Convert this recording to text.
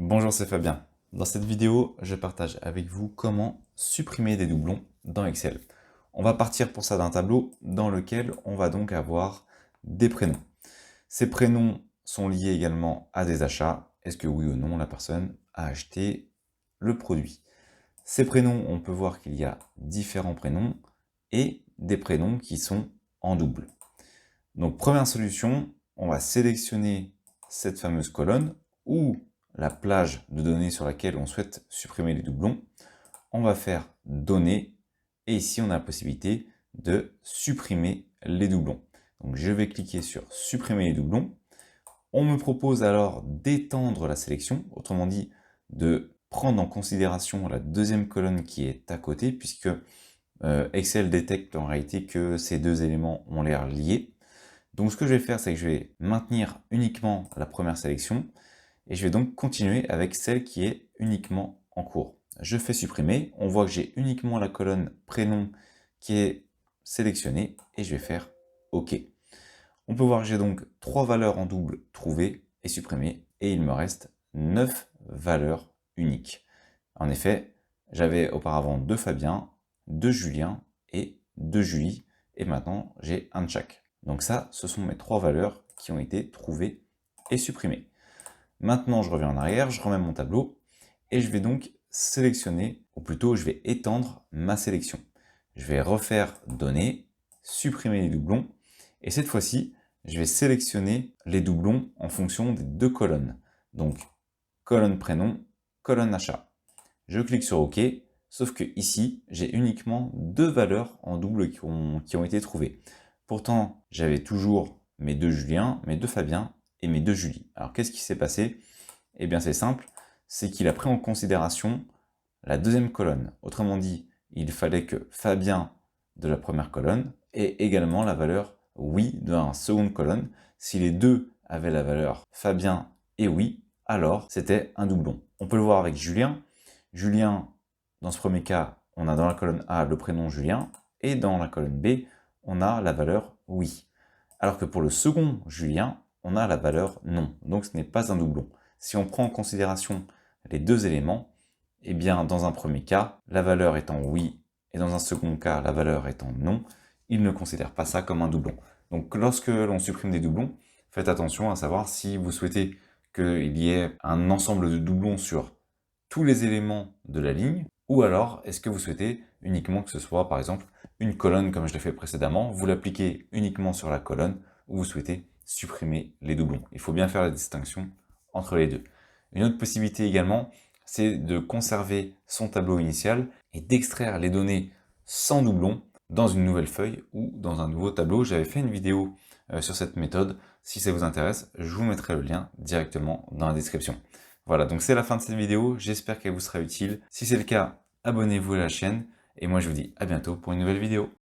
Bonjour, c'est Fabien. Dans cette vidéo, je partage avec vous comment supprimer des doublons dans Excel. On va partir pour ça d'un tableau dans lequel on va donc avoir des prénoms. Ces prénoms sont liés également à des achats. Est-ce que oui ou non la personne a acheté le produit? Ces prénoms, on peut voir qu'il y a différents prénoms et des prénoms qui sont en double. Donc première solution, on va sélectionner cette fameuse colonne ou la plage de données sur laquelle on souhaite supprimer les doublons. On va faire données et ici on a la possibilité de supprimer les doublons. Donc je vais cliquer sur supprimer les doublons. On me propose alors d'étendre la sélection, autrement dit de prendre en considération la deuxième colonne qui est à côté puisque Excel détecte en réalité que ces deux éléments ont l'air liés. Donc ce que je vais faire, c'est que je vais maintenir uniquement la première sélection et je vais donc continuer avec celle qui est uniquement en cours. Je fais supprimer, on voit que j'ai uniquement la colonne prénom qui est sélectionnée et je vais faire OK. On peut voir que j'ai donc 3 valeurs en double trouvées et supprimées et il me reste 9 valeurs uniques. En effet, j'avais auparavant 2 Fabien, 2 Julien et 2 Julie et maintenant j'ai un de chaque. Donc ça, ce sont mes 3 valeurs qui ont été trouvées et supprimées. Maintenant, je reviens en arrière, je remets mon tableau et je vais donc sélectionner, ou plutôt je vais étendre ma sélection. Je vais refaire données, supprimer les doublons et cette fois-ci, je vais sélectionner les doublons en fonction des deux colonnes. Donc, colonne prénom, colonne achat. Je clique sur OK, sauf que ici, j'ai uniquement 2 valeurs en double qui ont été trouvées. Pourtant, j'avais toujours mes 2 Julien, mes 2 Fabien et mes 2 Julie. Alors, qu'est-ce qui s'est passé? Eh bien, c'est simple, c'est qu'il a pris en considération la deuxième colonne. Autrement dit, il fallait que Fabien de la première colonne ait également la valeur oui de la seconde colonne. Si les deux avaient la valeur Fabien et oui, alors c'était un doublon. On peut le voir avec Julien. Julien, dans ce premier cas, on a dans la colonne A le prénom Julien, et dans la colonne B, on a la valeur oui. Alors que pour le second Julien, on a la valeur non, donc ce n'est pas un doublon. Si on prend en considération les deux éléments, eh bien dans un premier cas, la valeur étant oui, et dans un second cas, la valeur étant non, il ne considère pas ça comme un doublon. Donc lorsque l'on supprime des doublons, faites attention à savoir si vous souhaitez qu'il y ait un ensemble de doublons sur tous les éléments de la ligne, ou alors est-ce que vous souhaitez uniquement que ce soit par exemple une colonne comme je l'ai fait précédemment, vous l'appliquez uniquement sur la colonne, ou vous souhaitez supprimer les doublons. Il faut bien faire la distinction entre les deux. Une autre possibilité également, c'est de conserver son tableau initial et d'extraire les données sans doublons dans une nouvelle feuille ou dans un nouveau tableau. J'avais fait une vidéo sur cette méthode. Si ça vous intéresse, je vous mettrai le lien directement dans la description. Voilà, donc c'est la fin de cette vidéo. J'espère qu'elle vous sera utile. Si c'est le cas, abonnez-vous à la chaîne. Et moi, je vous dis à bientôt pour une nouvelle vidéo.